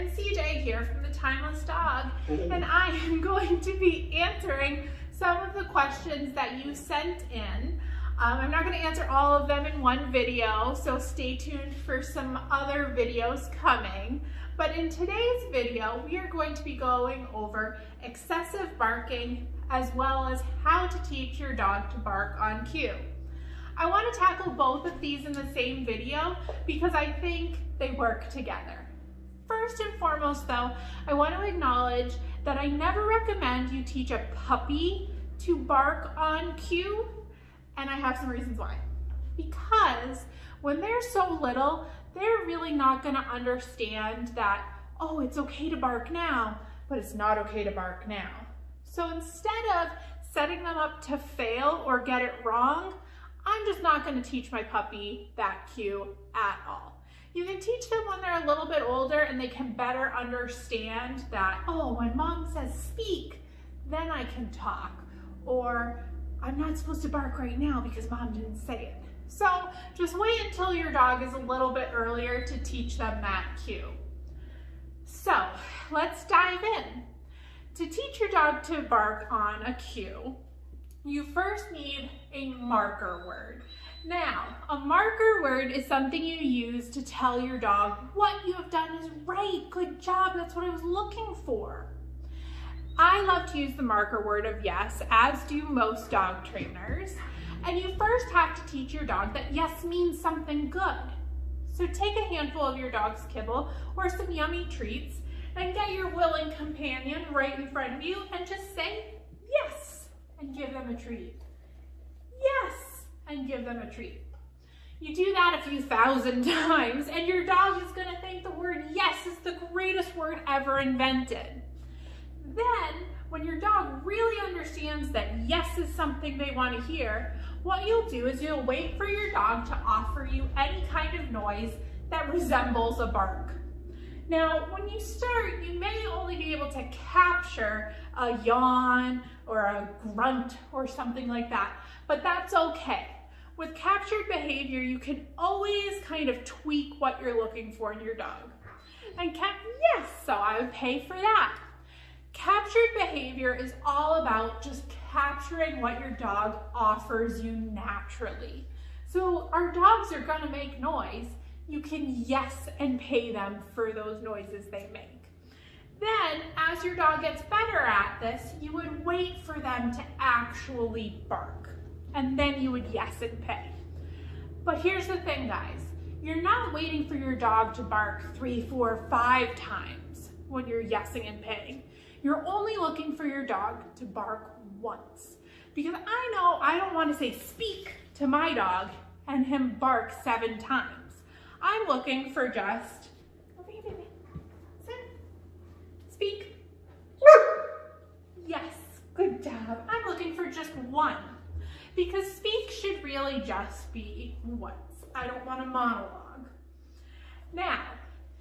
and CJ here from The Timeless Dog, and I am going to be answering some of the questions that you sent in. I'm not going to answer all of them in one video, so stay tuned for some other videos coming. But in today's video, we are going to be going over excessive barking as well as how to teach your dog to bark on cue. I want to tackle both of these in the same video because I think they work together. First and foremost though, I want to acknowledge that I never recommend you teach a puppy to bark on cue, and I have some reasons why. Because when they're so little, they're really not going to understand that, oh, it's okay to bark now, but it's not okay to bark now. So instead of setting them up to fail or get it wrong, I'm just not going to teach my puppy that cue at all. You can teach them when they're a little bit older and they can better understand that, oh, when mom says speak, then I can talk. Or I'm not supposed to bark right now because mom didn't say it. So just wait until your dog is a little bit earlier to teach them that cue. So let's dive in. To teach your dog to bark on a cue, you first need a marker word. Now, a marker word is something you use to tell your dog what you have done is right, good job, that's what I was looking for. I love to use the marker word of yes, as do most dog trainers. And you first have to teach your dog that yes means something good. So take a handful of your dog's kibble or some yummy treats and get your willing companion right in front of you and just say yes and give them a treat. Yes, and give them a treat. You do that a few thousand times and your dog is gonna think the word yes is the greatest word ever invented. Then, when your dog really understands that yes is something they want to hear, what you'll do is you'll wait for your dog to offer you any kind of noise that resembles a bark. Now, when you start, you may only be able to capture a yawn or a grunt or something like that, but that's okay. With captured behavior, you can always kind of tweak what you're looking for in your dog. And yes, so I would pay for that. Captured behavior is all about just capturing what your dog offers you naturally. So our dogs are gonna make noise. You can yes and pay them for those noises they make. Then, as your dog gets better at this, you would wait for them to actually bark. And then you would yes and pay. But here's the thing, guys. You're not waiting for your dog to bark 3, 4, 5 times when you're yesing and paying. You're only looking for your dog to bark once. Because I know I don't want to say speak to my dog and him bark 7 times. I'm looking for just, over here, baby, sit, speak, yes, good job. I'm looking for just one. Because speak should really just be once. I don't want a monologue. Now,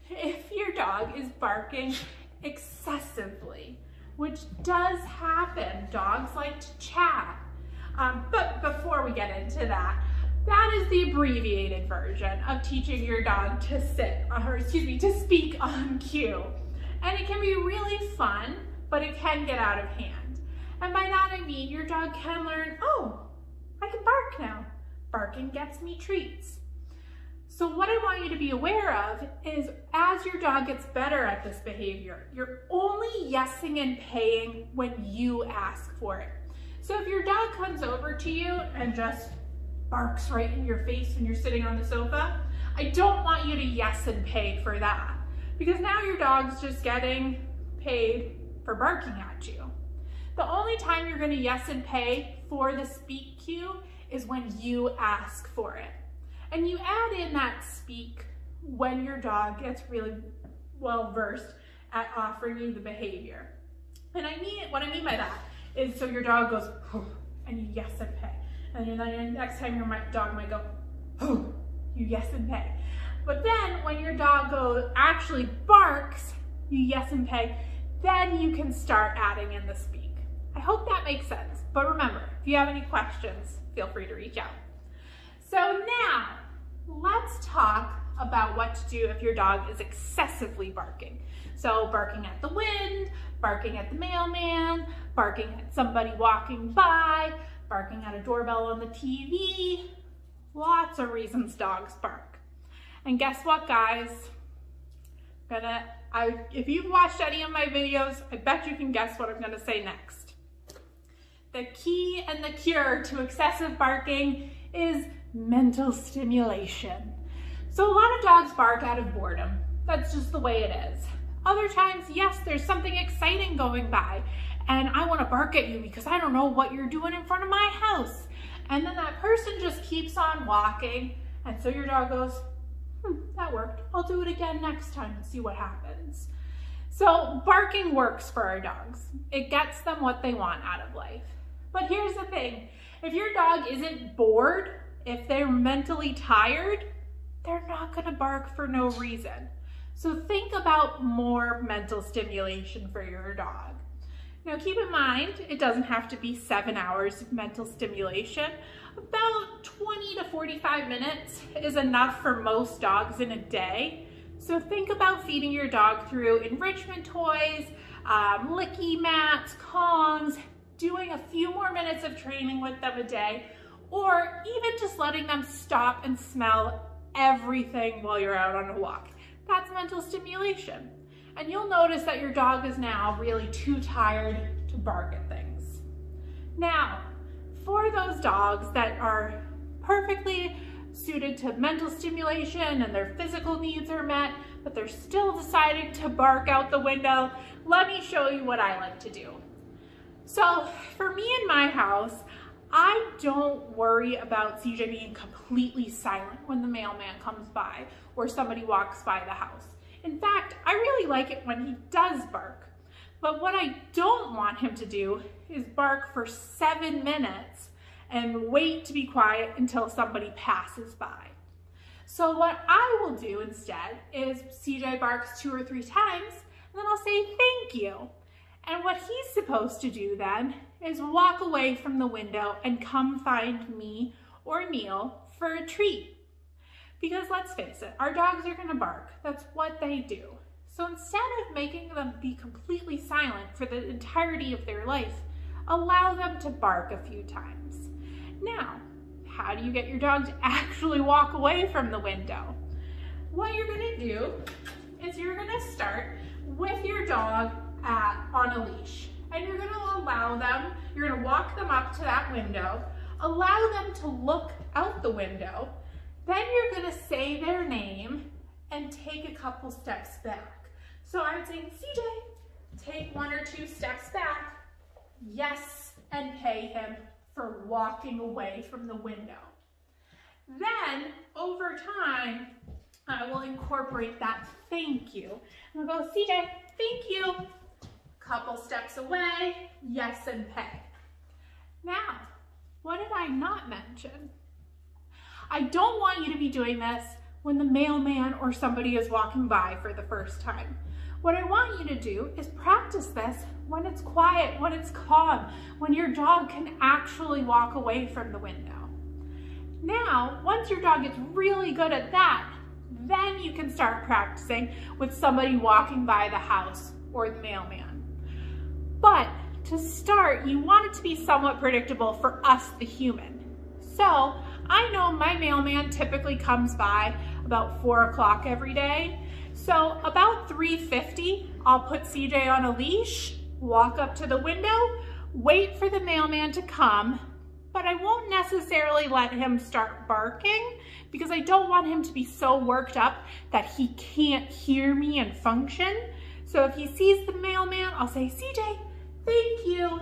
if your dog is barking excessively, which does happen. Dogs like to chat. But before we get into that, that is the abbreviated version of teaching your dog to to speak on cue. And it can be really fun, but it can get out of hand. And by that I mean your dog can learn, oh, I can bark now. Barking gets me treats. So what I want you to be aware of is as your dog gets better at this behavior, you're only yesing and paying when you ask for it. So if your dog comes over to you and just barks right in your face when you're sitting on the sofa, I don't want you to yes and pay for that because now your dog's just getting paid for barking at you. The only time you're going to yes and pay for the speak cue is when you ask for it. And you add in that speak when your dog gets really well versed at offering you the behavior. And what I mean by that is so your dog goes, oh, and you yes and pay. And then next time your dog might go, oh, you yes and pay. But then when your dog actually barks, you yes and pay, then you can start adding in the speak. I hope that makes sense. But remember, if you have any questions, feel free to reach out. So now, let's talk about what to do if your dog is excessively barking. So barking at the wind, barking at the mailman, barking at somebody walking by, barking at a doorbell on the TV. Lots of reasons dogs bark. And guess what, guys? If you've watched any of my videos, I bet you can guess what I'm gonna say next. The key and the cure to excessive barking is mental stimulation. So a lot of dogs bark out of boredom. That's just the way it is. Other times, yes, there's something exciting going by and I want to bark at you because I don't know what you're doing in front of my house. And then that person just keeps on walking, and so your dog goes, that worked. I'll do it again next time and see what happens. So barking works for our dogs. It gets them what they want out of life. But here's the thing, if your dog isn't bored, if they're mentally tired, they're not gonna bark for no reason. So think about more mental stimulation for your dog. Now keep in mind, it doesn't have to be 7 hours of mental stimulation. About 20 to 45 minutes is enough for most dogs in a day. So think about feeding your dog through enrichment toys, licky mats, Kongs, doing a few more minutes of training with them a day, or even just letting them stop and smell everything while you're out on a walk. That's mental stimulation. And you'll notice that your dog is now really too tired to bark at things. Now, for those dogs that are perfectly suited to mental stimulation and their physical needs are met, but they're still deciding to bark out the window, let me show you what I like to do. So for me in my house, I don't worry about CJ being completely silent when the mailman comes by or somebody walks by the house. In fact, I really like it when he does bark. But what I don't want him to do is bark for 7 minutes and wait to be quiet until somebody passes by. So what I will do instead is CJ barks 2 or 3 times, and then I'll say thank you. And what he's supposed to do then is walk away from the window and come find me or Neil for a treat. Because let's face it, our dogs are gonna bark. That's what they do. So instead of making them be completely silent for the entirety of their life, allow them to bark a few times. Now, how do you get your dog to actually walk away from the window? What you're gonna do is you're gonna start with your dog on a leash. And you're gonna allow them, you're gonna walk them up to that window, allow them to look out the window, then you're gonna say their name and take a couple steps back. So I would say, CJ, take 1 or 2 steps back, yes, and pay him for walking away from the window. Then, over time, I will incorporate that thank you. And I'll go, CJ, thank you. Couple steps away, yes, and pay. Now, what did I not mention? I don't want you to be doing this when the mailman or somebody is walking by for the first time. What I want you to do is practice this when it's quiet, when it's calm, when your dog can actually walk away from the window. Now, once your dog gets really good at that, then you can start practicing with somebody walking by the house or the mailman. But to start, you want it to be somewhat predictable for us, the human. So I know my mailman typically comes by about 4 o'clock every day. So about 3:50, I'll put CJ on a leash, walk up to the window, wait for the mailman to come, but I won't necessarily let him start barking because I don't want him to be so worked up that he can't hear me and function. So if he sees the mailman, I'll say, CJ, thank you.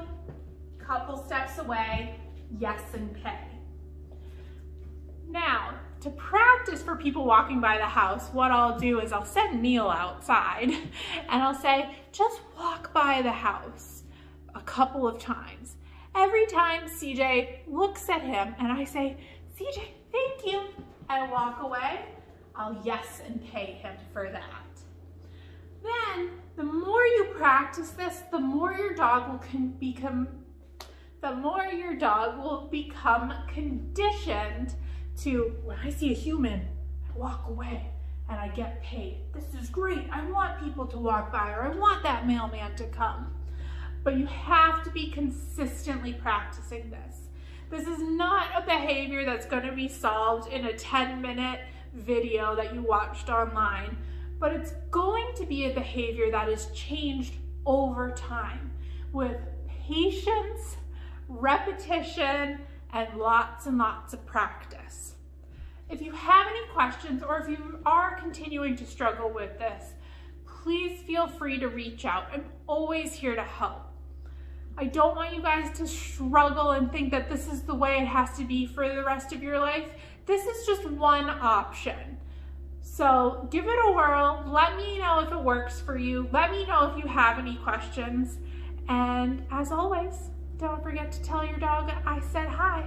Couple steps away, yes, and pay. Now, to practice for people walking by the house, what I'll do is I'll send Neil outside and I'll say, just walk by the house a couple of times. Every time CJ looks at him and I say, CJ, thank you, and walk away, I'll yes and pay him for that. Then, the more you practice this, the more your dog will become conditioned to, when I see a human, I walk away. and I get paid. This is great. I want people to walk by, or I want that mailman to come. But you have to be consistently practicing this. This is not a behavior that's going to be solved in a 10-minute video that you watched online, but it's going to be a behavior that is changed over time with patience, repetition, and lots of practice. If you have any questions, or if you are continuing to struggle with this, please feel free to reach out. I'm always here to help. I don't want you guys to struggle and think that this is the way it has to be for the rest of your life. This is just one option. So give it a whirl. Let me know if it works for you. Let me know if you have any questions. And as always, don't forget to tell your dog I said hi.